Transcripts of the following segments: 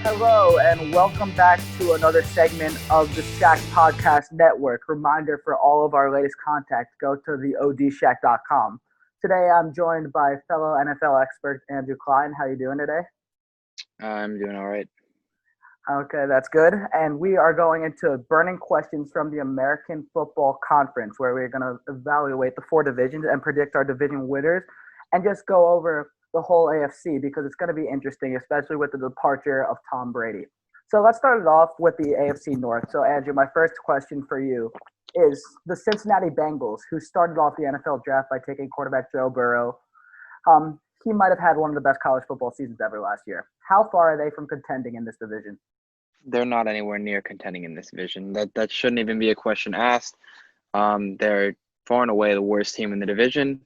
Hello, and welcome back to another segment of the Shack Podcast Network. Reminder for all of our latest content, go to theodshack.com. Today, I'm joined by fellow NFL expert Andrew Klein. How you doing today? I'm doing all right. Okay, that's good. And we are going into burning questions from the American Football Conference, where we're going to evaluate the four divisions and predict our division winners and just go over the whole AFC because it's going to be interesting, especially with the departure of Tom Brady. So let's start it off with the AFC North. So, Andrew, my first question for you is the Cincinnati Bengals, who started off the NFL draft by taking quarterback Joe Burrow. He might have had one of the best college football seasons ever last year. How far are they from contending in this division? They're not anywhere near contending in this division. That shouldn't even be a question asked. They're far and away the worst team in the division.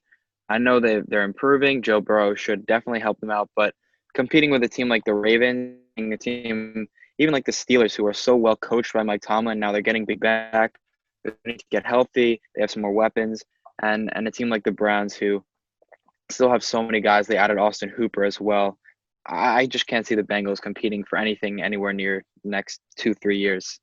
I know they're improving. Joe Burrow should definitely help them out, but competing with a team like the Ravens, a team even like the Steelers, who are so well coached by Mike Tomlin, now they're getting big back. They need to get healthy. They have some more weapons, and a team like the Browns, who still have so many guys. They added Austin Hooper as well. I just can't see the Bengals competing for anything anywhere near the next 2-3 years.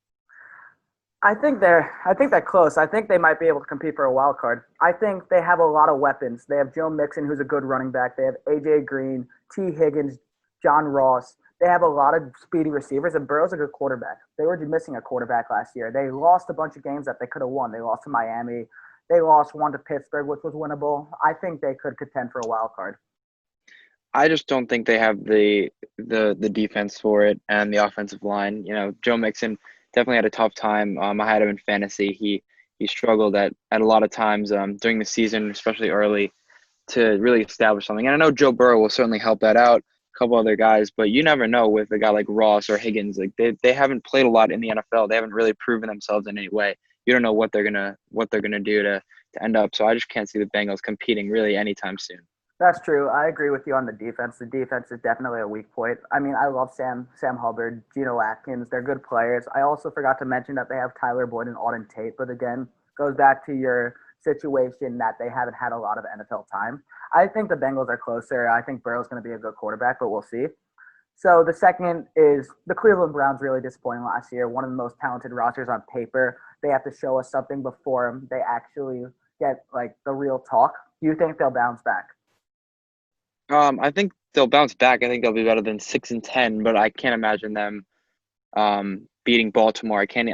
I think they're close. I think they might be able to compete for a wild card. I think they have a lot of weapons. They have Joe Mixon, who's a good running back. They have AJ Green, T. Higgins, John Ross. They have a lot of speedy receivers, and Burrow's a good quarterback. They were missing a quarterback last year. They lost a bunch of games that they could have won. They lost to Miami. They lost one to Pittsburgh, which was winnable. I think they could contend for a wild card. I just don't think they have the defense for it and the offensive line. Joe Mixon definitely had a tough time. I had him in fantasy. He struggled at a lot of times during the season, especially early, to really establish something. And I know Joe Burrow will certainly help that out, a couple other guys, but you never know with a guy like Ross or Higgins. Like they haven't played a lot in the NFL. They haven't really proven themselves in any way. You don't know what they're gonna do to end up. So I just can't see the Bengals competing really anytime soon. That's true. I agree with you on the defense. The defense is definitely a weak point. I mean, I love Sam Hubbard, Geno Atkins. They're good players. I also forgot to mention that they have Tyler Boyd and Auden Tate, but again, goes back to your situation that they haven't had a lot of NFL time. I think the Bengals are closer. I think Burrow's going to be a good quarterback, but we'll see. So the second is the Cleveland Browns really disappointing last year. One of the most talented rosters on paper. They have to show us something before they actually get like the real talk. Do you think they'll bounce back? I think they'll bounce back. I think they'll be better than 6-10, but I can't imagine them beating Baltimore. I can't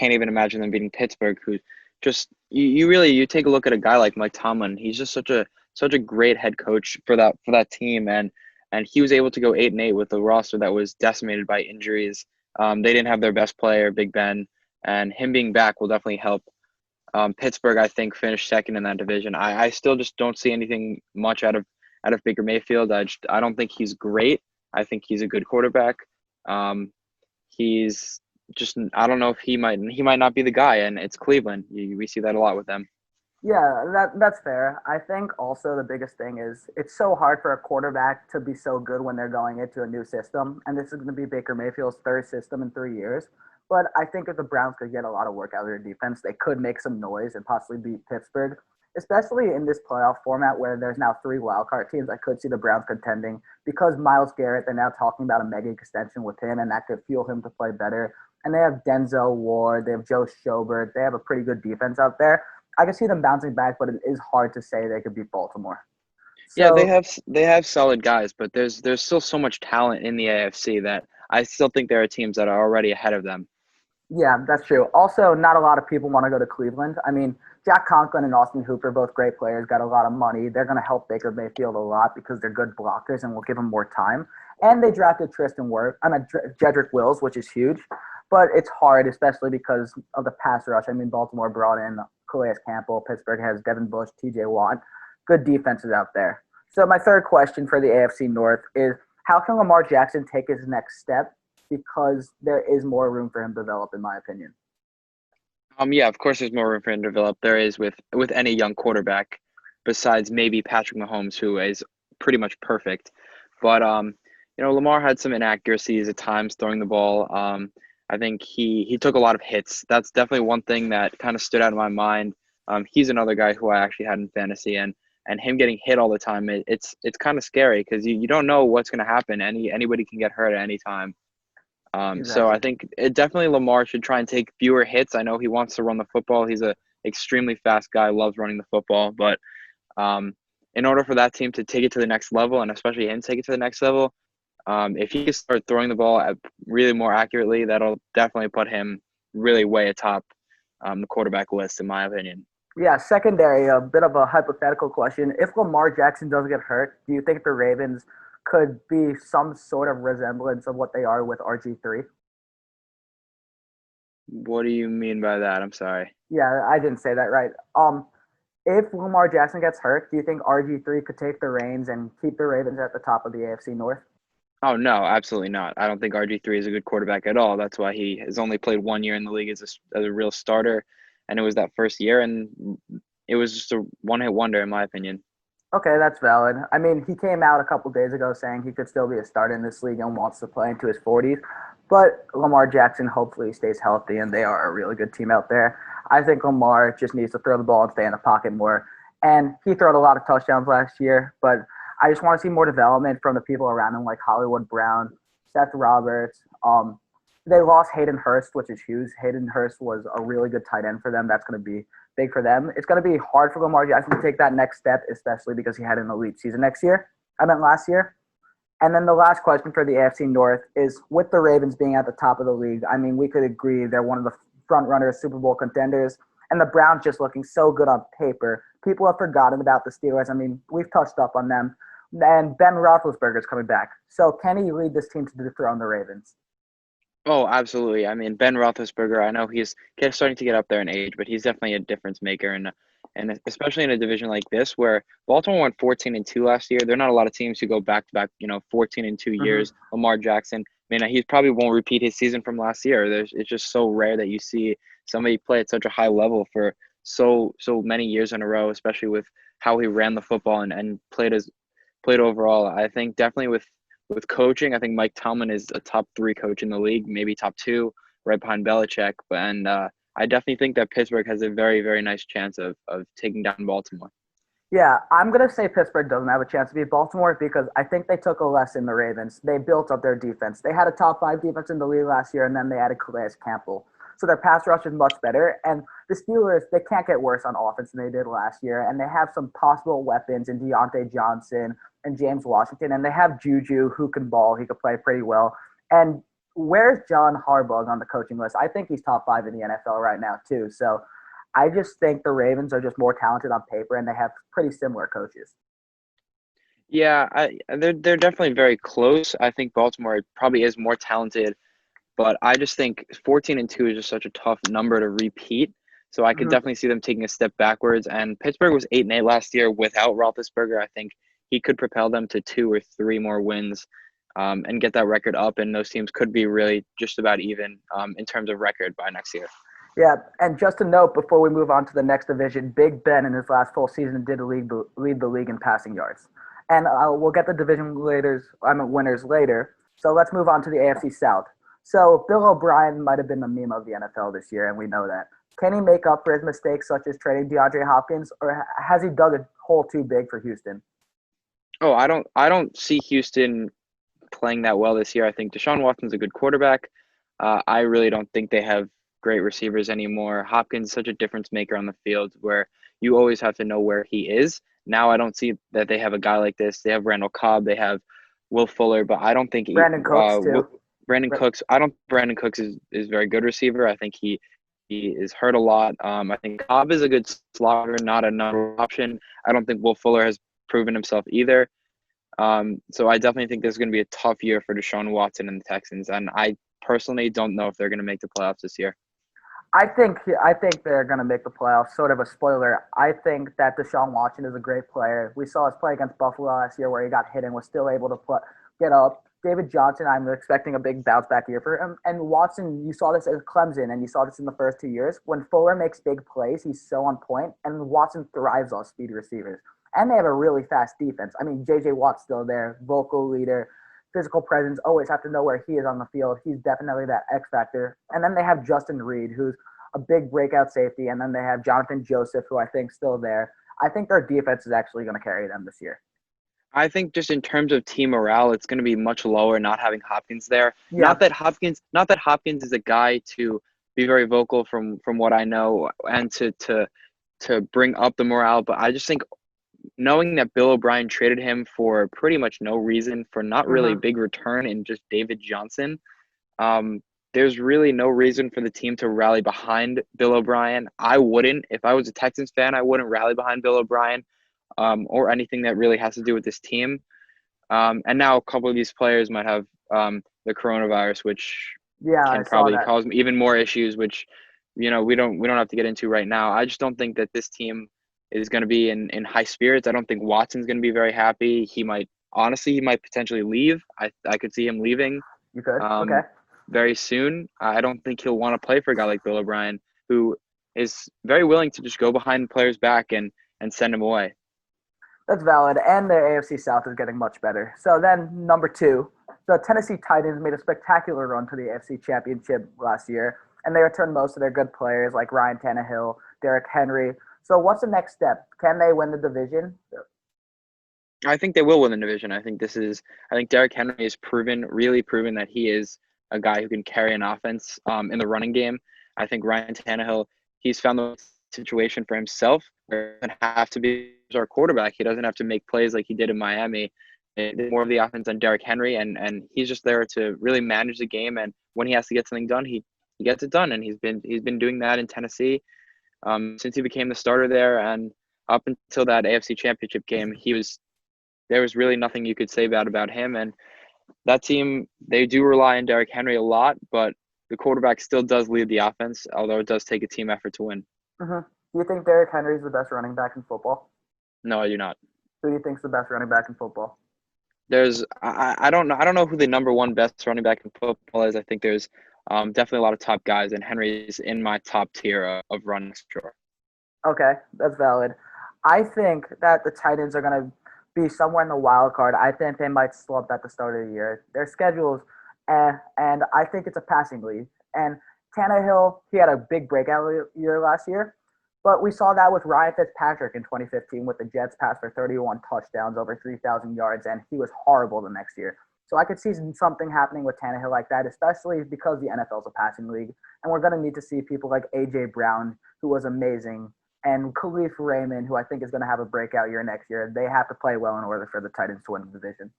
even imagine them beating Pittsburgh, who just you take a look at a guy like Mike Tomlin. He's just such a great head coach for that team, and he was able to go 8-8 with a roster that was decimated by injuries. They didn't have their best player, Big Ben, and him being back will definitely help. Pittsburgh, I think, finished second in that division. I still just don't see anything much out of Baker Mayfield. I don't think he's great. I think he's a good quarterback. He's just, I don't know if he might not be the guy, and it's Cleveland. We see that a lot with them. Yeah, that's fair. I think also the biggest thing is it's so hard for a quarterback to be so good when they're going into a new system, and this is going to be Baker Mayfield's third system in 3 years. But I think if the Browns could get a lot of work out of their defense, they could make some noise and possibly beat Pittsburgh, especially in this playoff format where there's now three wildcard teams. I could see the Browns contending because Myles Garrett, they're now talking about a mega extension with him, and that could fuel him to play better. And they have Denzel Ward, they have Joe Schobert, they have a pretty good defense out there. I can see them bouncing back, but it is hard to say they could beat Baltimore. Yeah, So they have solid guys, but there's still so much talent in the AFC that I still think there are teams that are already ahead of them. yeah, that's true. Also, not a lot of people want to go to Cleveland. I mean, Jack Conklin and Austin Hooper, both great players, got a lot of money. They're going to help Baker Mayfield a lot because they're good blockers and will give him more time. And they drafted Jedrick Wills, which is huge. But it's hard, especially because of the pass rush. I mean, Baltimore brought in Calais Campbell. Pittsburgh has Devin Bush, T.J. Watt. Good defenses out there. So my third question for the AFC North is, how can Lamar Jackson take his next step? Because there is more room for him to develop, in my opinion. Yeah, of course, there's more room for him to develop. There is with any young quarterback, besides maybe Patrick Mahomes, who is pretty much perfect. But Lamar had some inaccuracies at times throwing the ball. I think he took a lot of hits. That's definitely one thing that kind of stood out in my mind. He's another guy who I actually had in fantasy, and him getting hit all the time, it's kind of scary because you don't know what's going to happen. Anybody can get hurt at any time. So I Exactly. think it definitely Lamar should try and take fewer hits. I know he wants to run the football. He's a extremely fast guy, loves running the football, but um, in order for that team to take it to the next level, and especially him take it to the next level, if he can start throwing the ball really more accurately, that'll definitely put him really way atop the quarterback list, in my opinion. Yeah, secondary, a bit of a hypothetical question. If Lamar Jackson does get hurt, do you think the Ravens could be some sort of resemblance of what they are with RG3? What do you mean by that? I'm sorry. Yeah, I didn't say that right. If Lamar Jackson gets hurt, do you think RG3 could take the reins and keep the Ravens at the top of the AFC North? Oh no, absolutely not. I don't think RG3 is a good quarterback at all. That's why he has only played 1 year in the league as a real starter, and it was that first year, and it was just a one-hit wonder, in my opinion. Okay, that's valid. I mean, he came out a couple days ago saying he could still be a starter in this league and wants to play into his 40s. But Lamar Jackson hopefully stays healthy, and they are a really good team out there. I think Lamar just needs to throw the ball and stay in the pocket more. And he threw a lot of touchdowns last year, but I just want to see more development from the people around him, like Hollywood Brown, Seth Roberts. They lost Hayden Hurst, which is huge. Hayden Hurst was a really good tight end for them. That's going to be big for them. It's going to be hard for Lamar Jackson to take that next step, especially because he had an elite season last year. And then the last question for the AFC North is with the Ravens being at the top of the league, I mean, we could agree they're one of the front runners, Super Bowl contenders, and the Browns just looking so good on paper. People have forgotten about the Steelers. I mean, we've touched up on them. And Ben Roethlisberger is coming back. So can he lead this team to dethrone the Ravens? Oh, absolutely. I mean, Ben Roethlisberger, I know starting to get up there in age, but he's definitely a difference maker, and especially in a division like this where Baltimore went 14-2 last year. There are not a lot of teams who go back to back, 14-2 years. Mm-hmm. Lamar Jackson, I mean, he probably won't repeat his season from last year. It's just so rare that you see somebody play at such a high level for so many years in a row, especially with how he ran the football and played overall. I think definitely with coaching, I think Mike Tomlin is a top three coach in the league, maybe top two, right behind Belichick. And I definitely think that Pittsburgh has a very, very nice chance of taking down Baltimore. Yeah, I'm going to say Pittsburgh doesn't have a chance to beat Baltimore because I think they took a lesson, the Ravens. They built up their defense. They had a top five defense in the league last year, and then they added Calais Campbell. So their pass rush is much better. And the Steelers, they can't get worse on offense than they did last year. And they have some possible weapons in Deontay Johnson and James Washington. And they have Juju, who can ball. He could play pretty well. And where's John Harbaugh on the coaching list? I think he's top five in the NFL right now, too. So I just think the Ravens are just more talented on paper, and they have pretty similar coaches. Yeah, they're definitely very close. I think Baltimore probably is more talented, but I just think 14-2 is just such a tough number to repeat. So I could Mm-hmm. definitely see them taking a step backwards. And Pittsburgh was 8-8 last year without Roethlisberger. I think he could propel them to two or three more wins, and get that record up. And those teams could be really just about even in terms of record by next year. Yeah, and just a note before we move on to the next division, Big Ben in his last full season did lead the league in passing yards. And we'll get the winners later. So let's move on to the AFC South. So Bill O'Brien might have been the meme of the NFL this year, and we know that. Can he make up for his mistakes, such as trading DeAndre Hopkins, or has he dug a hole too big for Houston? Oh, I don't see Houston playing that well this year. I think Deshaun Watson's a good quarterback. I really don't think they have great receivers anymore. Hopkins is such a difference maker on the field where you always have to know where he is. Now I don't see that they have a guy like this. They have Randall Cobb, they have Will Fuller, but I don't think Brandon Cooks, too. Brandon Cooks. I don't. Brandon Cooks is very good receiver. I think he is hurt a lot. I think Cobb is a good slaughter, not a number option. I don't think Will Fuller has proven himself either. So I definitely think this is going to be a tough year for Deshaun Watson and the Texans, and I personally don't know if they're going to make the playoffs this year. I think they're going to make the playoffs. Sort of a spoiler. I think that Deshaun Watson is a great player. We saw us play against Buffalo last year where he got hit and was still able to get up. David Johnson, I'm expecting a big bounce back year for him. And Watson, you saw this at Clemson and you saw this in the first 2 years. When Fuller makes big plays, he's so on point, and Watson thrives on speed receivers. And they have a really fast defense. I mean, J.J. Watt's still there, vocal leader, physical presence, always have to know where he is on the field. He's definitely that X factor. And then they have Justin Reed, who's a big breakout safety. And then they have Jonathan Joseph, who I think is still there. I think their defense is actually going to carry them this year. I think just in terms of team morale, it's going to be much lower not having Hopkins there. Yeah, Not that Hopkins is a guy to be very vocal from what I know and to bring up the morale, but I just think knowing that Bill O'Brien traded him for pretty much no reason for not really a hmm big return in just David Johnson, um, there's really no reason for the team to rally behind Bill O'Brien. I wouldn't. If I was a Texans fan, I wouldn't rally behind Bill O'Brien or anything that really has to do with this team. And now a couple of these players might have the coronavirus, which yeah, I can saw probably that. cause even more issues, which we don't have to get into right now. I just don't think that this team is going to be in high spirits. I don't think Watson's going to be very happy. He might potentially leave. I could see him leaving You could. Okay. um, very soon. I don't think he'll want to play for a guy like Bill O'Brien, who is very willing to just go behind players' back and send him away. That's valid, and the AFC South is getting much better. So then, number two, the Tennessee Titans made a spectacular run to the AFC Championship last year, and they returned most of their good players like Ryan Tannehill, Derrick Henry. So what's the next step? Can they win the division? I think they will win the division. I think Derrick Henry has really proven that he is a guy who can carry an offense in the running game. I think Ryan Tannehill, he's found the situation for himself where he doesn't have to be our quarterback. He doesn't have to make plays like he did in Miami. It's more of the offense on Derrick Henry, and he's just there to really manage the game. And when he has to get something done, he gets it done. And he's been doing that in Tennessee since he became the starter there. And up until that AFC Championship game, there was really nothing you could say bad about him. And that team, they do rely on Derrick Henry a lot, but the quarterback still does lead the offense, although it does take a team effort to win. Mm-hmm. Do you think Derrick Henry is the best running back in football? No, I do not. Who do you think is the best running back in football? I don't know who the number one best running back in football is. I think there's definitely a lot of top guys, and Henry's in my top tier of running, sure. Okay, that's valid. I think that the Titans are going to be somewhere in the wild card. I think they might slump at the start of the year. Their schedules, and I think it's a passing league. And Tannehill, he had a big breakout year last year, but we saw that with Ryan Fitzpatrick in 2015 with the Jets pass for 31 touchdowns, over 3,000 yards, and he was horrible the next year. So I could see something happening with Tannehill like that, especially because the NFL is a passing league, and we're going to need to see people like AJ Brown, who was amazing, and Khalif Raymond, who I think is going to have a breakout year next year. They have to play well in order for the Titans to win the division.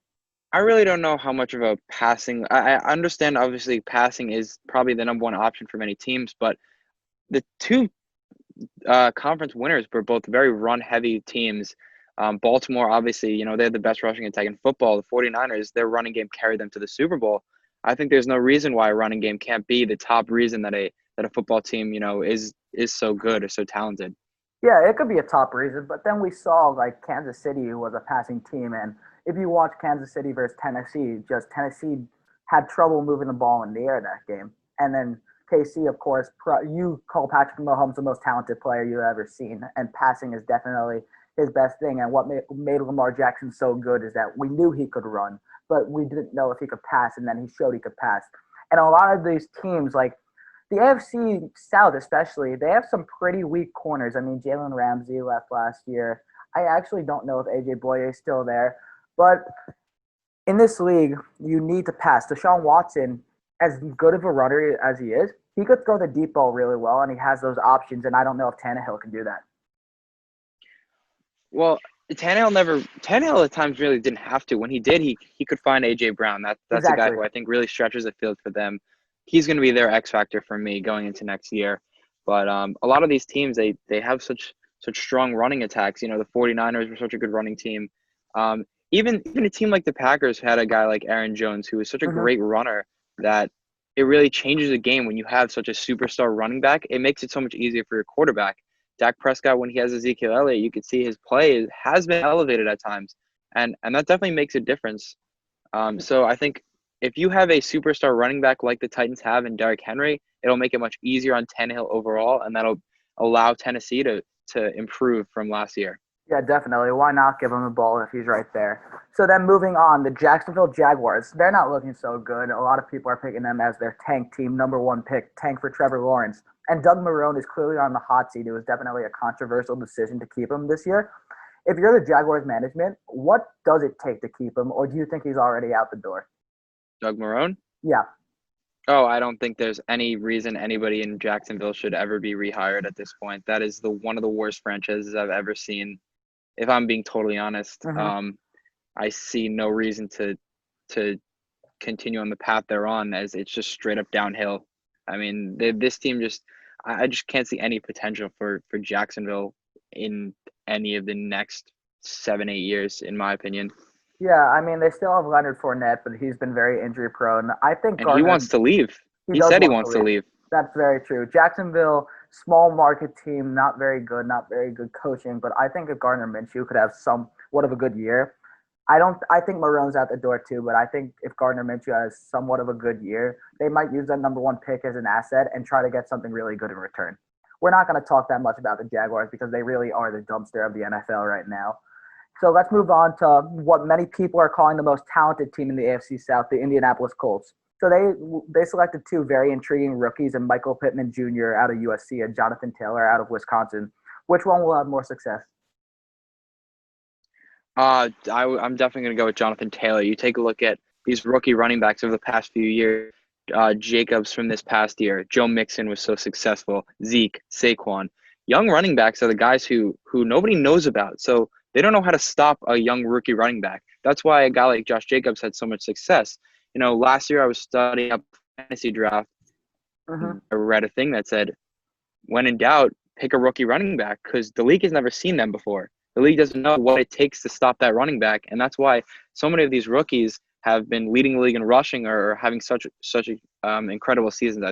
I really don't know how much of a passing. I understand obviously passing is probably the number one option for many teams, but the two conference winners were both very run heavy teams. Baltimore, obviously, they're the best rushing attack in football. The 49ers, their running game carried them to the Super Bowl. I think there's no reason why a running game can't be the top reason that a football team, is so good or so talented. Yeah, it could be a top reason, but then we saw like Kansas City was a passing team, and if you watch Kansas City versus Tennessee, just Tennessee had trouble moving the ball in the air that game, and then KC, of course, you call Patrick Mahomes the most talented player you've ever seen, and passing is definitely his best thing. And what made Lamar Jackson so good is that we knew he could run, but we didn't know if he could pass, and then he showed he could pass. And a lot of these teams, like the AFC South especially, they have some pretty weak corners. I mean, Jalen Ramsey left last year. I actually don't know if AJ Boye is still there, but in this league, you need to pass. Deshaun Watson, as good of a runner as he is, he could throw the deep ball really well, and he has those options. And I don't know if Tannehill can do that. Well, Tannehill at times really didn't have to. When he did, he could find AJ Brown. That's a guy Exactly. who I think really stretches the field for them. He's going to be their X factor for me going into next year. But a lot of these teams they have such strong running attacks. The 49ers were such a good running team. Even a team like the Packers had a guy like Aaron Jones who was such a Mm-hmm. great runner that it really changes the game when you have such a superstar running back. It makes it so much easier for your quarterback. Dak Prescott, when he has Ezekiel Elliott, you can see his play has been elevated at times, and that definitely makes a difference. So I think if you have a superstar running back like the Titans have in Derrick Henry, it'll make it much easier on Tannehill overall, and that'll allow Tennessee to improve from last year. Yeah, definitely. Why not give him the ball if he's right there? So then moving on, the Jacksonville Jaguars, they're not looking so good. A lot of people are picking them as their tank team, number one pick, tank for Trevor Lawrence. And Doug Marrone is clearly on the hot seat. It was definitely a controversial decision to keep him this year. If you're the Jaguars management, what does it take to keep him, or do you think he's already out the door? Doug Marone? Yeah. Oh, I don't think there's any reason anybody in Jacksonville should ever be rehired at this point. That is the one of the worst franchises I've ever seen. If I'm being totally honest, Hmm. I see no reason to continue on the path they're on, as it's just straight up downhill. I mean, this team just I just can't see any potential for Jacksonville in any of the next 7, 8 years, in my opinion. Yeah, I mean, they still have Leonard Fournette, but he's been very injury prone. I think And he wants Gardner, to leave. he He does said he want to wants to leave. leave. That's very true. Jacksonville, small market team, not very good, not very good coaching, but I think if Gardner Minshew could have somewhat of a good year, I don't. I think Marone's out the door too, but I think if Gardner Minshew has somewhat of a good year, they might use that number one pick as an asset and try to get something really good in return. We're not going to talk that much about the Jaguars because they really are the dumpster of the NFL right now. So let's move on to what many people are calling the most talented team in the AFC South, the Indianapolis Colts. So they selected two very intriguing rookies, and Michael Pittman Jr. out of USC and Jonathan Taylor out of Wisconsin. Which one will have more success? I'm definitely going to go with Jonathan Taylor. You take a look at these rookie running backs over the past few years. Jacobs from this past year. Joe Mixon was so successful. Zeke, Saquon. Young running backs are the guys who nobody knows about. So they don't know how to stop a young rookie running back. That's why a guy like Josh Jacobs had so much success. Last year I was studying up fantasy draft. Mm-hmm. I read a thing that said, when in doubt, pick a rookie running back, because the league has never seen them before. The league doesn't know what it takes to stop that running back, and that's why so many of these rookies have been leading the league in rushing or having such incredible seasons.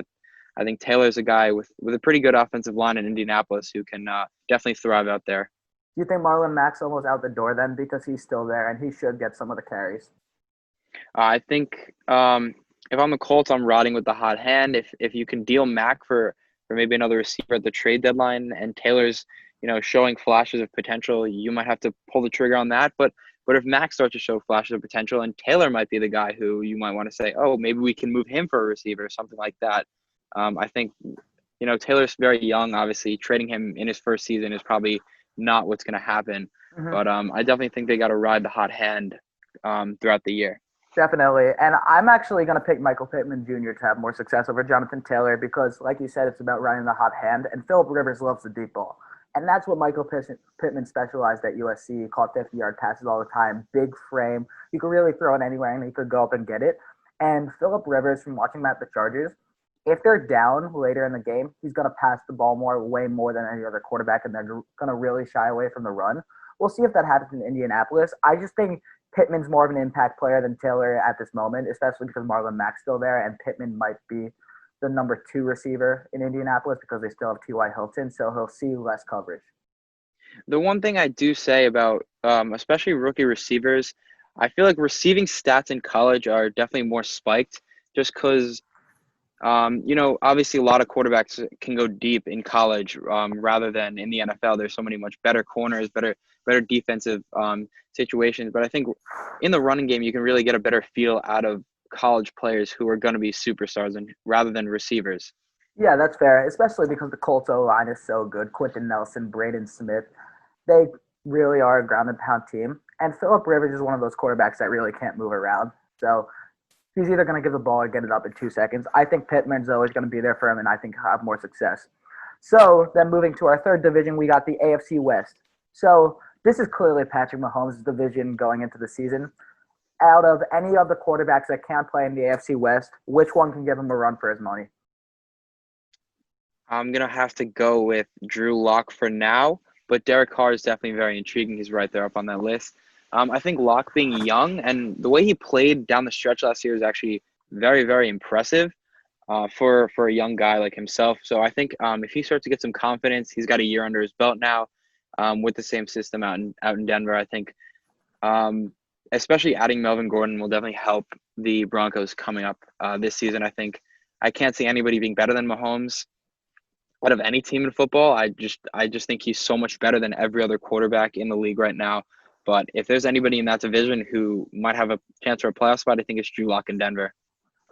I think Taylor's a guy with a pretty good offensive line in Indianapolis who can definitely thrive out there. Do you think Marlon Mack's almost out the door then because he's still there and he should get some of the carries? I think if I'm the Colts, I'm riding with the hot hand. If you can deal Mack for maybe another receiver at the trade deadline, and Taylor's showing flashes of potential, you might have to pull the trigger on that. But if Mack starts to show flashes of potential, and Taylor might be the guy who you might want to say, oh, maybe we can move him for a receiver or something like that. I think Taylor's very young. Obviously, trading him in his first season is probably not what's going to happen. Mm-hmm. But I definitely think they got to ride the hot hand throughout the year. Definitely. And I'm actually going to pick Michael Pittman Jr. to have more success over Jonathan Taylor because, like you said, it's about running the hot hand. And Philip Rivers loves the deep ball. And that's what Michael Pittman specialized at USC. He caught 50-yard passes all the time, big frame. You could really throw it anywhere, and he could go up and get it. And Philip Rivers, from watching him at the Chargers, if they're down later in the game, he's going to pass the ball way more than any other quarterback, and they're going to really shy away from the run. We'll see if that happens in Indianapolis. I just think Pittman's more of an impact player than Taylor at this moment, especially because Marlon Mack's still there, and Pittman might be the number 2 receiver in Indianapolis because they still have T.Y. Hilton, so he'll see less coverage. The one thing I do say about especially rookie receivers, I feel like receiving stats in college are definitely more spiked just because, obviously a lot of quarterbacks can go deep in college rather than in the NFL. There's so many much better corners, better defensive situations. But I think in the running game, you can really get a better feel out of college players who are going to be superstars and rather than receivers. Yeah, that's fair, especially because the Colts O-line is so good. Quentin Nelson, Braden Smith, they really are a ground and pound team. And Philip Rivers is one of those quarterbacks that really can't move around. So he's either going to give the ball or get it up in 2 seconds. I think Pittman's always going to be there for him, and I think he'll have more success. So then moving to our third division, we got the AFC West. So this is clearly Patrick Mahomes' division going into the season. Out of any of the quarterbacks that can't play in the AFC West, which one can give him a run for his money? I'm going to have to go with Drew Lock for now, but Derek Carr is definitely very intriguing. He's right there up on that list. I think Lock being young and the way he played down the stretch last year is actually very, very impressive for a young guy like himself. So I think if he starts to get some confidence, he's got a year under his belt now with the same system out in Denver. I think especially adding Melvin Gordon will definitely help the Broncos coming up this season. I can't see anybody being better than Mahomes out of any team in football. I just think he's so much better than every other quarterback in the league right now. But if there's anybody in that division who might have a chance for a playoff spot, I think it's Drew Lock in Denver.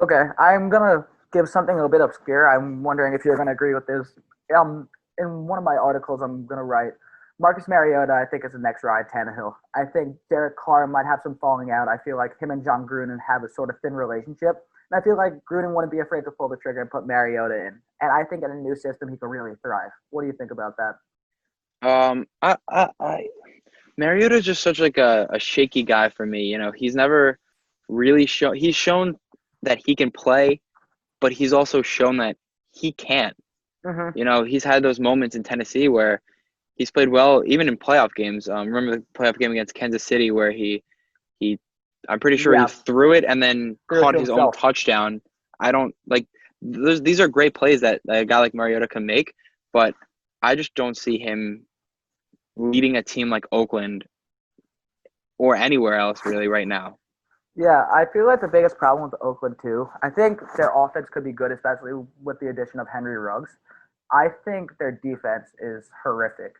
Okay, I'm going to give something a little bit obscure. I'm wondering if you're going to agree with this. In one of my articles, I'm going to write, Marcus Mariota, I think, is the next Ryan Tannehill. I think Derek Carr might have some falling out. I feel like him and John Gruden have a sort of thin relationship. And I feel like Gruden wouldn't be afraid to pull the trigger and put Mariota in. And I think in a new system, he could really thrive. What do you think about that? I Mariota is just such like a shaky guy for me. He's never really shown. He's shown that he can play, but he's also shown that he can't. Mm-hmm. He's had those moments in Tennessee where he's played well, even in playoff games. Remember the playoff game against Kansas City where he I'm pretty sure he Yeah, threw it and then threw it caught to his own himself. touchdown. I don't like these are great plays that a guy like Mariota can make, but I just don't see him leading a team like Oakland or anywhere else really right now. Yeah, I feel like the biggest problem with Oakland, too, I think their offense could be good, especially with the addition of Henry Ruggs. I think their defense is horrific.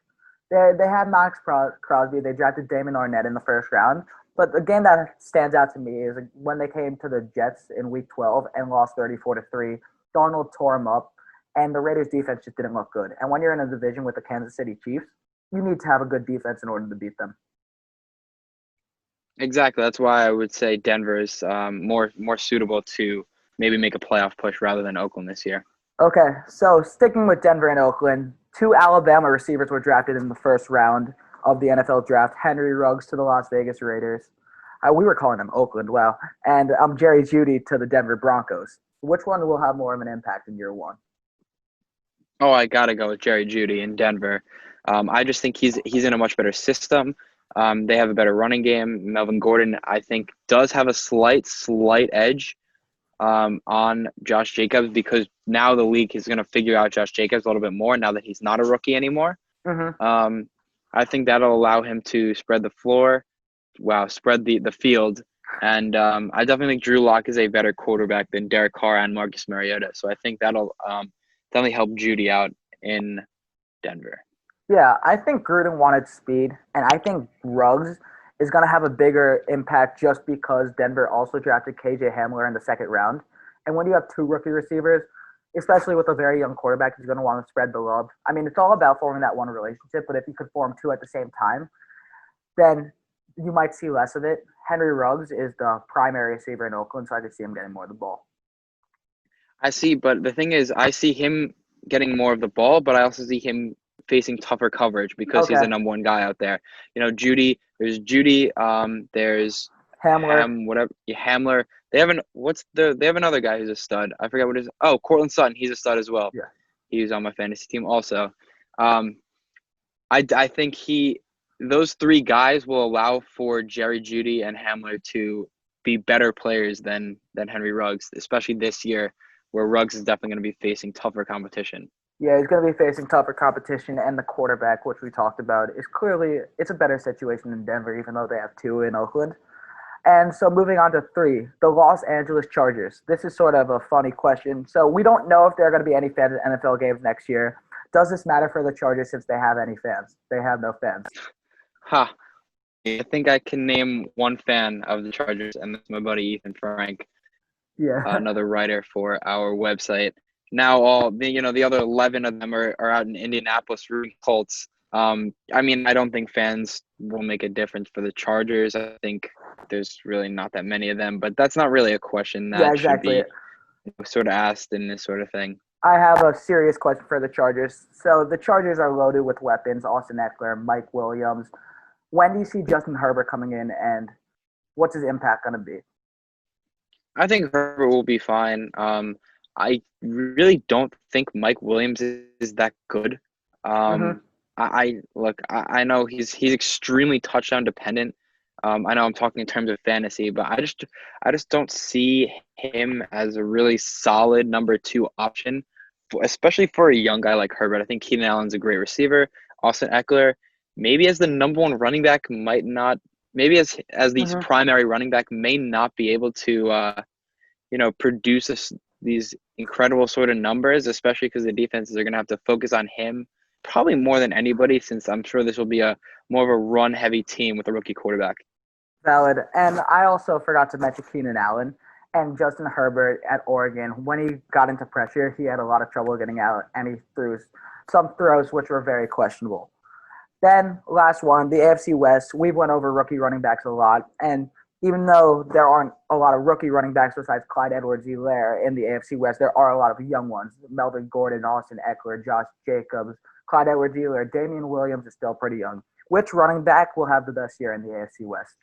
They have Max Crosby. They drafted Damon Arnett in the first round. But the game that stands out to me is when they came to the Jets in Week 12 and lost 34-3. Darnold tore them up, and the Raiders' defense just didn't look good. And when you're in a division with the Kansas City Chiefs, you need to have a good defense in order to beat them. Exactly. That's why I would say Denver is more suitable to maybe make a playoff push rather than Oakland this year. Okay, so sticking with Denver and Oakland, two Alabama receivers were drafted in the first round of the NFL draft. Henry Ruggs to the Las Vegas Raiders. We were calling them Oakland, wow. And Jerry Jeudy to the Denver Broncos. Which one will have more of an impact in year one? Oh, I gotta go with Jerry Jeudy in Denver. I just think he's in a much better system. They have a better running game. Melvin Gordon, I think, does have a slight edge on Josh Jacobs because now the league is going to figure out Josh Jacobs a little bit more now that he's not a rookie anymore. Mm-hmm. I think that'll allow him to spread the floor, spread the field. And I definitely think Drew Lock is a better quarterback than Derek Carr and Marcus Mariota. So I think that'll definitely help Jeudy out in Denver. Yeah, I think Gruden wanted speed, and I think Ruggs is going to have a bigger impact just because Denver also drafted KJ Hamler in the second round. And when you have two rookie receivers, especially with a very young quarterback, he's going to want to spread the love. I mean, it's all about forming that one relationship, but if you could form two at the same time, then you might see less of it. Henry Ruggs is the primary receiver in Oakland, so I could see him getting more of the ball. I see, but the thing is, I see him getting more of the ball, but I also see him facing tougher coverage because he's Okay. the number one guy out there. Jeudy. There's Jeudy. There's Hamler. Hamler. They have another guy who's a stud. I forget what his. Oh, Cortland Sutton. He's a stud as well. Yeah. He's on my fantasy team also. I think those three guys will allow for Jerry Jeudy and Hamler to be better players than Henry Ruggs, especially this year where Ruggs is definitely going to be facing tougher competition. Yeah, he's going to be facing tougher competition, and the quarterback, which we talked about, is clearly it's a better situation in Denver, even though they have two in Oakland. And so moving on to three, the Los Angeles Chargers. This is sort of a funny question. So we don't know if there are going to be any fans at NFL games next year. Does this matter for the Chargers since they have any fans? They have no fans. Ha! I think I can name one fan of the Chargers, and that's my buddy Ethan Frank, Yeah. another writer for our website. Now the other 11 of them are out in Indianapolis rooting Colts. I mean, I don't think fans will make a difference for the Chargers. I think there's really not that many of them, but that's not really a question that Yeah, should exactly. be sort of asked in this sort of thing. I have a serious question for the Chargers. So the Chargers are loaded with weapons, Austin Eckler, Mike Williams. When do you see Justin Herbert coming in, and what's his impact going to be? I think Herbert will be fine. I really don't think Mike Williams is that good. Mm-hmm. I know he's extremely touchdown dependent. I know I'm talking in terms of fantasy, but I just don't see him as a really solid number two option, especially for a young guy like Herbert. I think Keenan Allen's a great receiver. Austin Eckler, maybe as the number one running back, might not. Maybe as the Mm-hmm. primary running back, may not be able to produce these incredible sort of numbers, especially because the defenses are going to have to focus on him probably more than anybody, since I'm sure this will be a more of a run-heavy team with a rookie quarterback. Valid. And I also forgot to mention Keenan Allen and Justin Herbert at Oregon. When he got into pressure, he had a lot of trouble getting out, and he threw some throws which were very questionable. Then last one, the AFC West. We've went over rookie running backs a lot, and even though there aren't a lot of rookie running backs besides Clyde Edwards-Helaire in the AFC West, there are a lot of young ones: Melvin Gordon, Austin Eckler, Josh Jacobs, Clyde Edwards-Helaire, Damian Williams is still pretty young. Which running back will have the best year in the AFC West?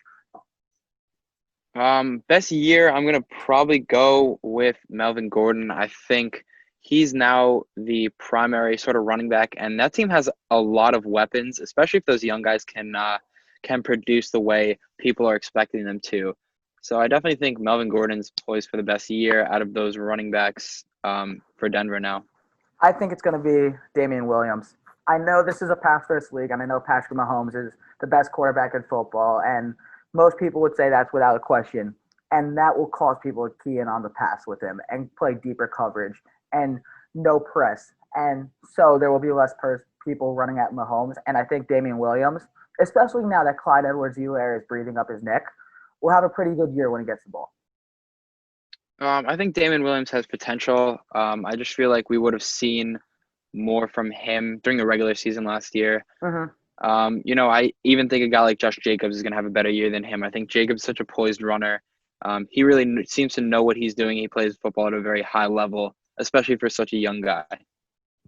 Best year, I'm gonna probably go with Melvin Gordon. I think he's now the primary sort of running back, and that team has a lot of weapons, especially if those young guys can produce the way people are expecting them to. So I definitely think Melvin Gordon's poised for the best year out of those running backs for Denver now. I think it's going to be Damian Williams. I know this is a pass-first league, and I know Patrick Mahomes is the best quarterback in football, and most people would say that's without a question. And that will cause people to key in on the pass with him and play deeper coverage and no press. And so there will be less people running at Mahomes. And I think Damian Williams, especially now that Clyde Edwards-Helaire is breathing up his neck, will have a pretty good year when he gets the ball. I think Damon Williams has potential. I just feel like we would have seen more from him during the regular season last year. Mm-hmm. I even think a guy like Josh Jacobs is going to have a better year than him. I think Jacobs is such a poised runner. He really seems to know what he's doing. He plays football at a very high level, especially for such a young guy.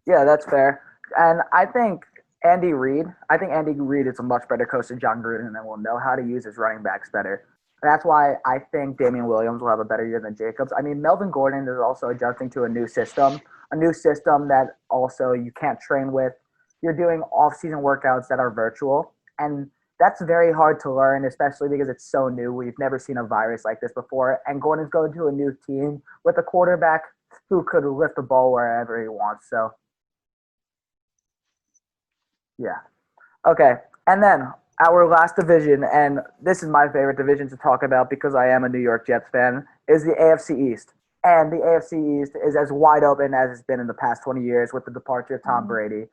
Yeah, that's fair. And I think Andy Reid is a much better coach than John Gruden and will know how to use his running backs better. That's why I think Damian Williams will have a better year than Jacobs. I mean, Melvin Gordon is also adjusting to a new system that also you can't train with. You're doing off-season workouts that are virtual, and that's very hard to learn, especially because it's so new. We've never seen a virus like this before, and Gordon's going to a new team with a quarterback who could lift the ball wherever he wants. So, yeah. Okay, and then our last division, and this is my favorite division to talk about because I am a New York Jets fan, is the AFC East. And the AFC East is as wide open as it's been in the past 20 years with the departure of Tom Brady.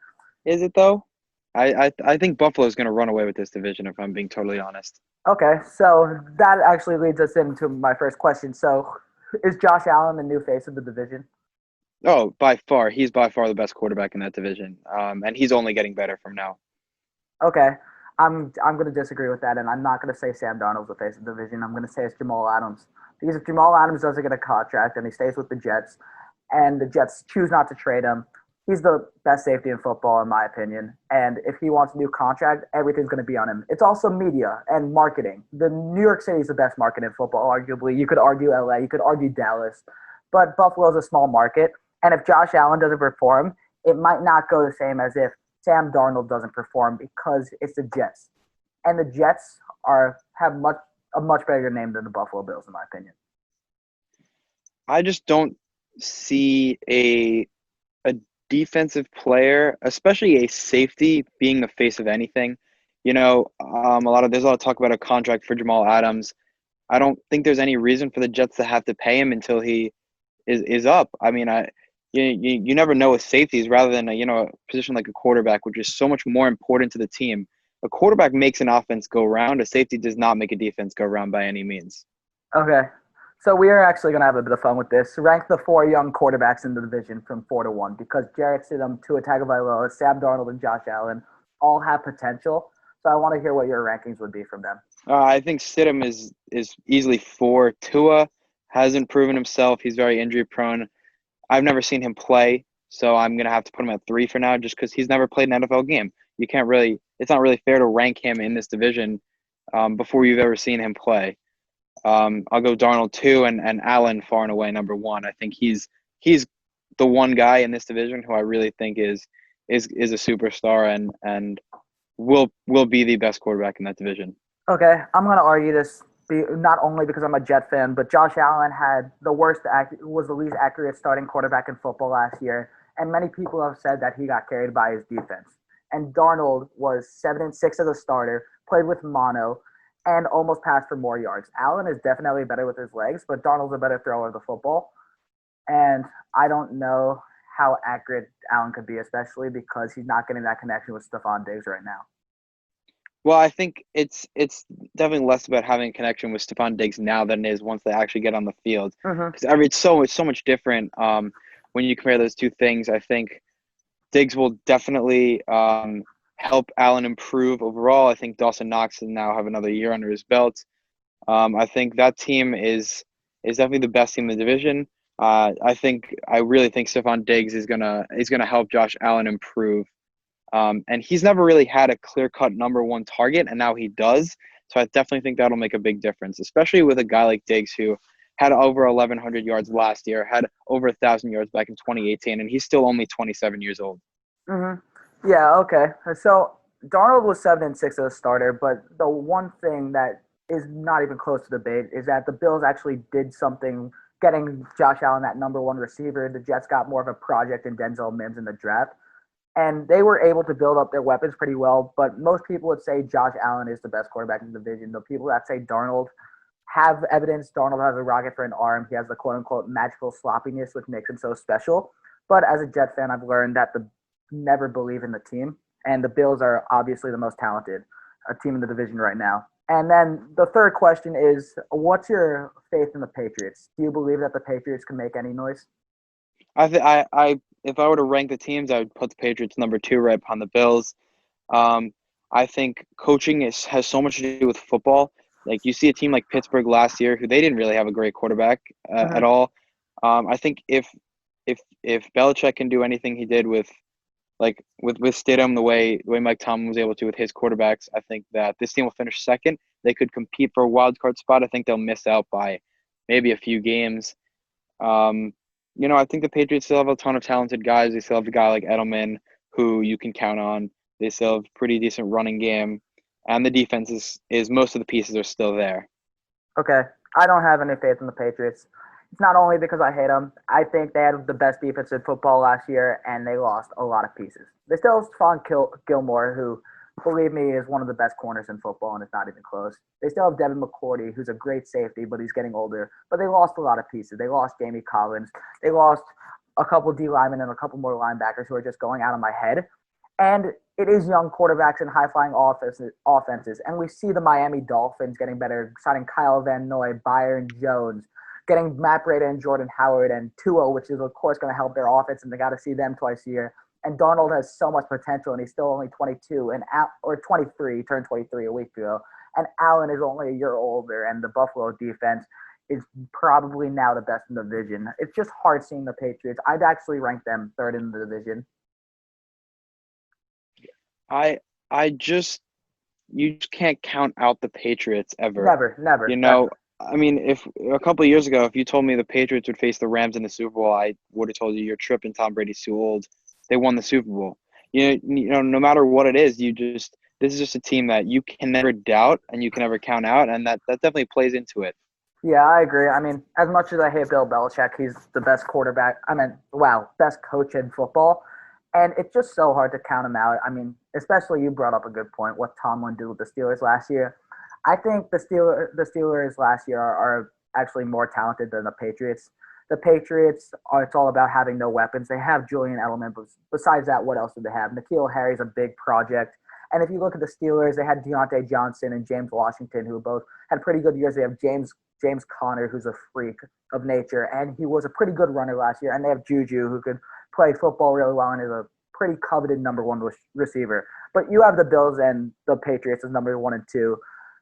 Is it though? I think Buffalo is going to run away with this division, if I'm being totally honest. Okay, so that actually leads us into my first question. So, is Josh Allen the new face of the division? Oh, by far. He's by far the best quarterback in that division. And he's only getting better from now. Okay, I'm going to disagree with that, and I'm not going to say Sam Darnold's the face of the division. I'm going to say it's Jamal Adams. Because if Jamal Adams doesn't get a contract and he stays with the Jets, and the Jets choose not to trade him, he's the best safety in football, in my opinion. And if he wants a new contract, everything's going to be on him. It's also media and marketing. The New York City is the best market in football, arguably. You could argue LA, you could argue Dallas, but Buffalo's a small market. And if Josh Allen doesn't perform, it might not go the same as if Sam Darnold doesn't perform because it's the Jets. And the Jets have a much bigger name than the Buffalo Bills, in my opinion. I just don't see a defensive player, especially a safety, being the face of anything. There's a lot of talk about a contract for Jamal Adams. I don't think there's any reason for the Jets to have to pay him until he is up. I mean, you never know with safeties rather than a position like a quarterback, which is so much more important to the team. A quarterback makes an offense go round. A safety does not make a defense go round by any means. Okay. So we are actually going to have a bit of fun with this. Rank the 4 young quarterbacks in the division from 4 to 1 because Jarrett Stidham, Tua Tagovailoa, Sam Darnold, and Josh Allen all have potential. So I want to hear what your rankings would be from them. I think Stidham is easily 4. Tua hasn't proven himself. He's very injury prone. I've never seen him play, so I'm going to have to put him at 3 for now just because he's never played an NFL game. It's not really fair to rank him in this division before you've ever seen him play. I'll go Darnold 2 and Allen far and away number 1. I think he's the one guy in this division who I really think is a superstar and will be the best quarterback in that division. Okay, I'm going to argue this not only because I'm a Jet fan, but Josh Allen was the least accurate starting quarterback in football last year, and many people have said that he got carried by his defense. And Darnold was 7-6 as a starter, played with mono, and almost passed for more yards. Allen is definitely better with his legs, but Darnold's a better thrower of the football. And I don't know how accurate Allen could be, especially because he's not getting that connection with Stephon Diggs right now. Well, I think it's definitely less about having a connection with Stephon Diggs now than it is once they actually get on the field. Because it's so much different when you compare those two things. I think Diggs will definitely help Allen improve overall. I think Dawson Knox will now have another year under his belt. I think that team is definitely the best team in the division. I really think Stephon Diggs is gonna help Josh Allen improve. And he's never really had a clear-cut number one target, and now he does. So I definitely think that'll make a big difference, especially with a guy like Diggs who had over 1,100 yards last year, had over 1,000 yards back in 2018, and he's still only 27 years old. Yeah, okay. So Darnold was 7-6 as a starter, but the one thing that is not even close to debate is that the Bills actually did something getting Josh Allen that number one receiver. The Jets got more of a project in Denzel Mims in the draft. And they were able to build up their weapons pretty well, but most people would say Josh Allen is the best quarterback in the division. The people that say Darnold have evidence. Darnold has a rocket for an arm. He has the quote-unquote magical sloppiness, which makes him so special. But as a Jet fan, I've learned that the never believe in the team, and the Bills are obviously the most talented team in the division right now. And then the third question is, what's your faith in the Patriots? Do you believe that the Patriots can make any noise? If I were to rank the teams, I would put the Patriots number two right behind the Bills. Um, I think coaching has so much to do with football. Like you see a team like Pittsburgh last year, who they didn't really have a great quarterback at Mm-hmm. all. I think if Belichick can do anything he did with Stidham, the way Mike Tomlin was able to with his quarterbacks, I think that this team will finish second. They could compete for a wild card spot. I think they'll miss out by maybe a few games. Um, I think the Patriots still have a ton of talented guys. They still have a guy like Edelman who you can count on. They still have a pretty decent running game, and the defense is most of the pieces are still there. Okay. I don't have any faith in the Patriots. It's not only because I hate them. I think they had the best defense in football last year, and they lost a lot of pieces. They still have Stephon Gilmore, who, believe me, is one of the best corners in football, and it's not even close. They still have Devin McCourty, who's a great safety, but he's getting older. But they lost a lot of pieces. They lost Jamie Collins. They lost a couple D linemen and a couple more linebackers who are just going out of my head. And it is young quarterbacks and high-flying offenses. And we see the Miami Dolphins getting better, signing Kyle Van Noy, Byron Jones, getting Matt Breida and Jordan Howard and Tua, which is, of course, going to help their offense, and they got to see them twice a year. And Darnold has so much potential, and he's still only 22 or 23. He turned 23 a week ago. And Allen is only a year older, and the Buffalo defense is probably now the best in the division. It's just hard seeing the Patriots. I'd actually rank them third in the division. I I just you just can't count out the Patriots ever. Never, never, You know, ever. I mean, if a couple of years ago, if you told me the Patriots would face the Rams in the Super Bowl, I would have told you you're tripping. Tom Brady's too old. They won the Super Bowl. No matter what it is, this is just a team that you can never doubt and you can never count out, and that definitely plays into it. Yeah, I agree. I mean, as much as I hate Bill Belichick, he's the best quarterback. I mean, wow, best coach in football. And it's just so hard to count him out. I mean, especially you brought up a good point, what Tomlin did with the Steelers last year. I think the Steelers last year are actually more talented than the Patriots. The Patriots it's all about having no weapons. They have Julian Edelman, but besides that, what else do they have? N'Keal Harry's a big project. And if you look at the Steelers, they had Deontay Johnson and James Washington, who both had pretty good years. They have James Conner, who's a freak of nature, and he was a pretty good runner last year. And they have Juju, who could play football really well and is a pretty coveted number one receiver. But you have the Bills and the Patriots as number one and two.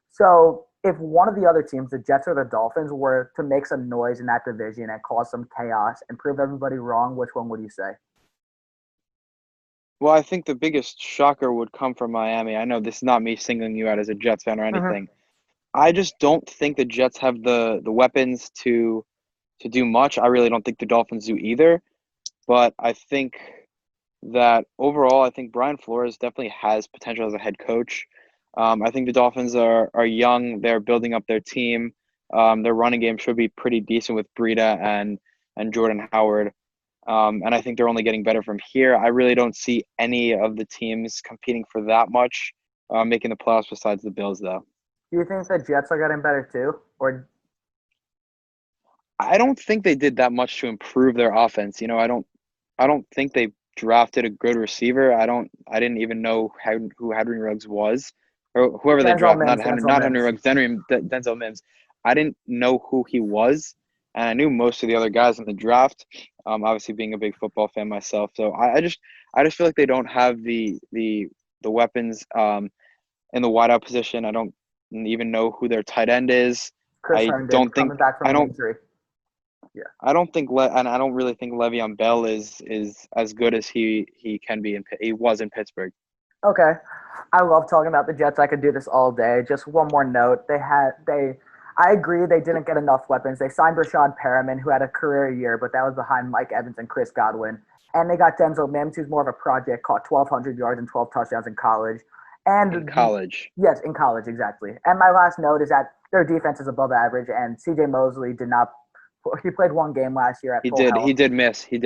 So if one of the other teams, the Jets or the Dolphins, were to make some noise in that division and cause some chaos and prove everybody wrong, which one would you say? Well, I think the biggest shocker would come from Miami. I know this is not me singling you out as a Jets fan or Mm-hmm. anything. I just don't think the Jets have the weapons to do much. I really don't think the Dolphins do either. But I think that overall, I think Brian Flores definitely has potential as a head coach. I think the Dolphins are young. They're building up their team. Their running game should be pretty decent with Breida and Jordan Howard. And I think they're only getting better from here. I really don't see any of the teams competing for that much, making the playoffs besides the Bills, though. Do you think the Jets are getting better too? Or I don't think they did that much to improve their offense. I don't think they drafted a good receiver. I didn't even know who Henry Ruggs was, or whoever they Denzel drafted. Not Mims, Henry, Denzel not Henry Mims. Ruggs, Denzel Mims. I didn't know who he was, and I knew most of the other guys in the draft. Obviously being a big football fan myself, so I just feel like they don't have the the weapons in the wideout position. I don't even know who their tight end is. Chris I Herndon don't think coming back I from an don't injury. Yeah. and I don't really think Le'Veon Bell is as good as he can be he was in Pittsburgh. Okay. I love talking about the Jets. I could do this all day. Just one more note. I agree they didn't get enough weapons. They signed Rashad Perriman, who had a career year, but that was behind Mike Evans and Chris Godwin. And they got Denzel Mims, who's more of a project, caught 1,200 yards and 12 touchdowns in college. In And college. yes, in college, exactly. And my last note is that their defense is above average, and C.J. Mosley did not. He played one game last year at He full did. health. He did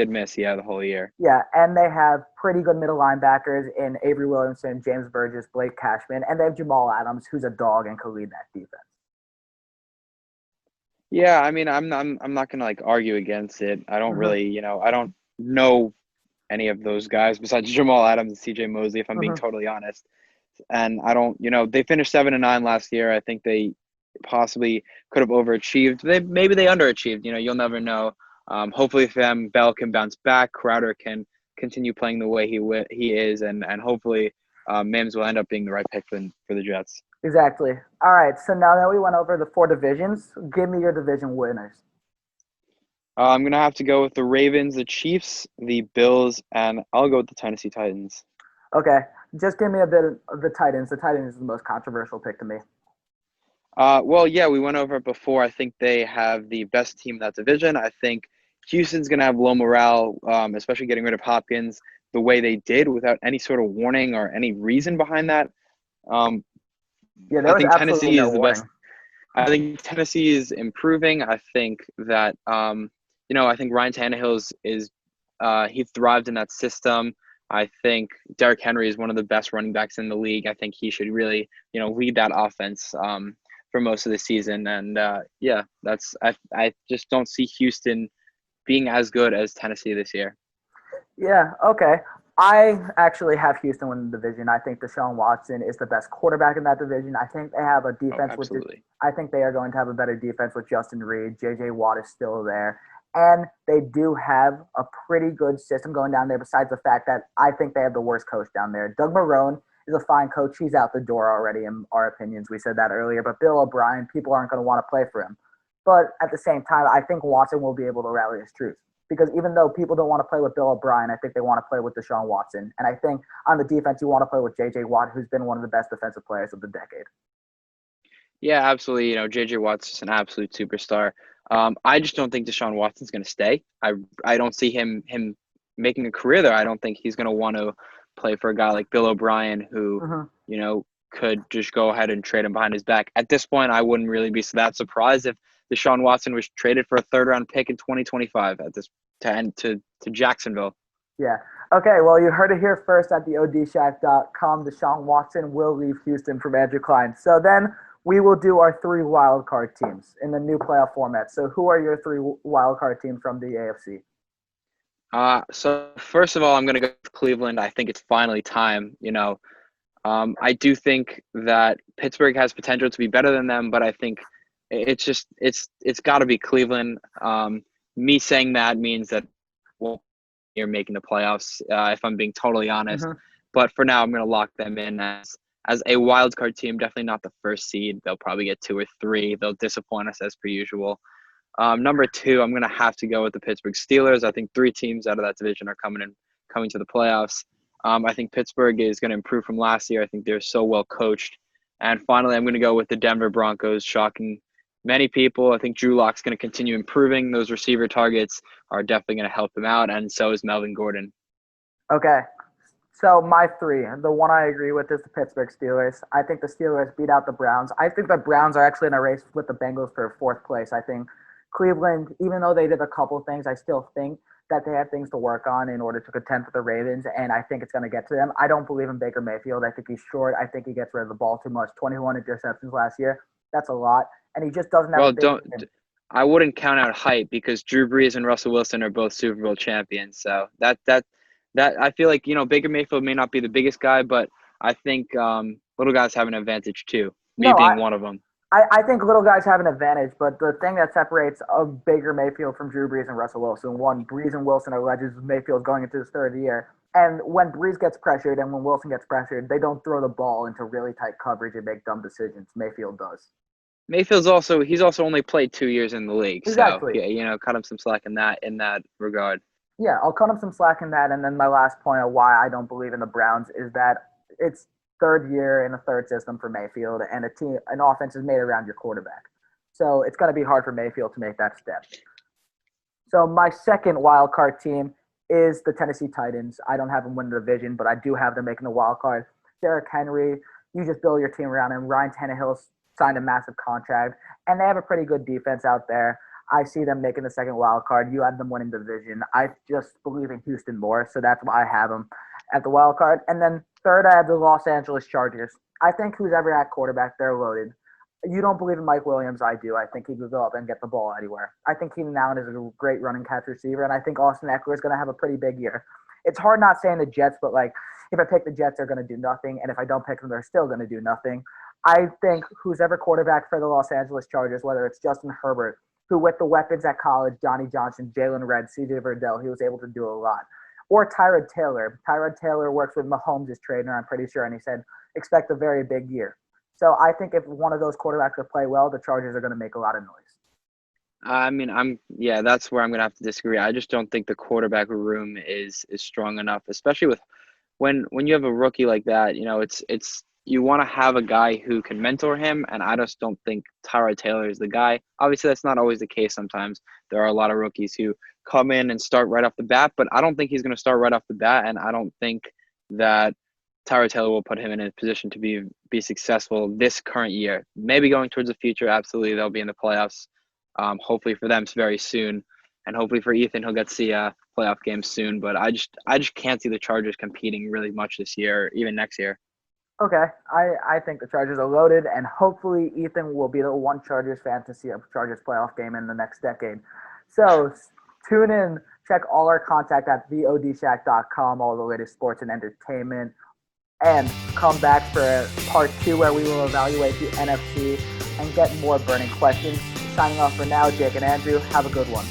miss. Yeah, the whole year. Yeah, and they have pretty good middle linebackers in Avery Williamson, James Burgess, Blake Cashman, and they have Jamal Adams, who's a dog and could lead that defense. Yeah, I mean, I'm not gonna like argue against it. I don't Mm-hmm. really, I don't know any of those guys besides Jamal Adams and C.J. Mosley, if I'm being Mm-hmm. totally honest. And I don't, they finished 7-9 last year. I think they possibly could have overachieved. Maybe they underachieved. You'll never know. Hopefully, for them, Bell can bounce back. Crowder can continue playing the way he is, and hopefully, Mims will end up being the right pick for the Jets. Exactly. All right, so now that we went over the four divisions, give me your division winners. I'm gonna have to go with the Ravens, the Chiefs, the Bills, and I'll go with the Tennessee Titans. Okay, just give me a bit of the Titans. The Titans is the most controversial pick to me. Well, yeah, we went over it before. I think they have the best team in that division. I think Houston's going to have low morale, especially getting rid of Hopkins the way they did without any sort of warning or any reason behind that. Um, Yeah, there I was think absolutely Tennessee no is the best. warning. I think Tennessee is improving. I think that I think Ryan Tannehill is he thrived in that system. I think Derrick Henry is one of the best running backs in the league. I think he should really lead that offense for most of the season. And yeah, I just don't see Houston being as good as Tennessee this year. Yeah, okay. I actually have Houston winning the division. I think Deshaun Watson is the best quarterback in that division. I think they have a Oh, defense with. absolutely. I think they are going to have a better defense with Justin Reed. J.J. Watt is still there, and they do have a pretty good system going down there. Besides the fact that I think they have the worst coach down there. Doug Marrone is a fine coach. He's out the door already, in our opinions. We said that earlier. But Bill O'Brien, people aren't going to want to play for him. But at the same time, I think Watson will be able to rally his troops because even though people don't want to play with Bill O'Brien, I think they want to play with Deshaun Watson. And I think on the defense, you want to play with J.J. Watt, who's been one of the best defensive players of the decade. Yeah, absolutely. J.J. Watt's just an absolute superstar. I just don't think Deshaun Watson's going to stay. I don't see him making a career there. I don't think he's going to want to play for a guy like Bill O'Brien, who Mm-hmm. could just go ahead and trade him behind his back. At this point, I wouldn't really be that surprised if Deshaun Watson was traded for a third-round pick in 2025 at this to Jacksonville. Yeah. Okay, well, you heard it here first at the ODShack.com. Deshaun Watson will leave Houston from Andrew Klein. So then we will do our three wild card teams in the new playoff format. So who are your three wild card teams from the AFC? So first of all, I'm going to go with Cleveland. I think it's finally time. I do think that Pittsburgh has potential to be better than them, but I think it's got to be Cleveland. Me saying that means that you're making the playoffs, if I'm being totally honest. Mm-hmm. But for now, I'm going to lock them in as a wild card team. Definitely not the first seed. They'll probably get 2 or 3. They'll disappoint us as per usual. Number 2, I'm going to have to go with the Pittsburgh Steelers. I think 3 teams out of that division are coming to the playoffs. I think Pittsburgh is going to improve from last year. I think they're so well coached. And finally, I'm going to go with the Denver Broncos, shocking many people. I think Drew Lock's going to continue improving. Those receiver targets are definitely going to help him out, and so is Melvin Gordon. Okay. So my 3, the one I agree with is the Pittsburgh Steelers. I think the Steelers beat out the Browns. I think the Browns are actually in a race with the Bengals for 4th place. I think Cleveland, even though they did a couple of things, I still think that they have things to work on in order to contend for the Ravens, and I think it's going to get to them. I don't believe in Baker Mayfield. I think he's short. I think he gets rid of the ball too much. 21 interceptions last year. That's a lot. And he just doesn't have Well, a big I wouldn't count out hype because Drew Brees and Russell Wilson are both Super Bowl champions. So that I feel like Baker Mayfield may not be the biggest guy, but I think little guys have an advantage too. Me No, being one of them. I think little guys have an advantage, but the thing that separates a Baker Mayfield from Drew Brees and Russell Wilson, one, Brees and Wilson are legends. Mayfield's going into his third year. And when Brees gets pressured and when Wilson gets pressured, they don't throw the ball into really tight coverage and make dumb decisions. Mayfield does. He's also only played 2 years in the league, so Exactly. yeah, cut him some slack in that regard. Yeah, I'll cut him some slack in that. And then my last point of why I don't believe in the Browns is that it's third year in a third system for Mayfield, and an offense is made around your quarterback. So it's going to be hard for Mayfield to make that step. So my second wild card team is the Tennessee Titans. I don't have them win the division, but I do have them making the wild card. Derrick Henry, you just build your team around him. Ryan Tannehill signed a massive contract, and they have a pretty good defense out there. I see them making the second wild card. You have them winning the division. I just believe in Houston more, so that's why I have them at the wild card. And then third, I have the Los Angeles Chargers. I think who's ever at quarterback, they're loaded. You don't believe in Mike Williams, I do. I think he could go up and get the ball anywhere. I think Keenan Allen is a great running catch receiver, and I think Austin Eckler is going to have a pretty big year. It's hard not saying the Jets, but like if I pick the Jets, they're going to do nothing, and if I don't pick them, they're still going to do nothing. I think who's ever quarterback for the Los Angeles Chargers, whether it's Justin Herbert, who with the weapons at college, Johnny Johnson, Jalen Redd, C.J. Verdell, he was able to do a lot. Or Tyrod Taylor. Tyrod Taylor works with Mahomes' trainer, I'm pretty sure, and he said, expect a very big year. So I think if one of those quarterbacks will play well, the Chargers are going to make a lot of noise. That's where I'm gonna have to disagree. I just don't think the quarterback room is strong enough, especially with when you have a rookie like that. It's you want to have a guy who can mentor him, and I just don't think Tyrod Taylor is the guy. Obviously, that's not always the case. Sometimes there are a lot of rookies who come in and start right off the bat, but I don't think he's going to start right off the bat, and I don't think that Tyrod Taylor will put him in a position to be successful this current year. Maybe going towards the future, absolutely, they'll be in the playoffs. Hopefully for them very soon, and hopefully for Ethan, he'll get to see a playoff game soon. But I just can't see the Chargers competing really much this year, or even next year. Okay, I think the Chargers are loaded, and hopefully Ethan will be the one Chargers fan to see a Chargers playoff game in the next decade. So tune in, check all our contact at theodshack.com, all the latest sports and entertainment, and come back for part 2 where we will evaluate the NFC and get more burning questions. Signing off for now, Jake and Andrew. Have a good one.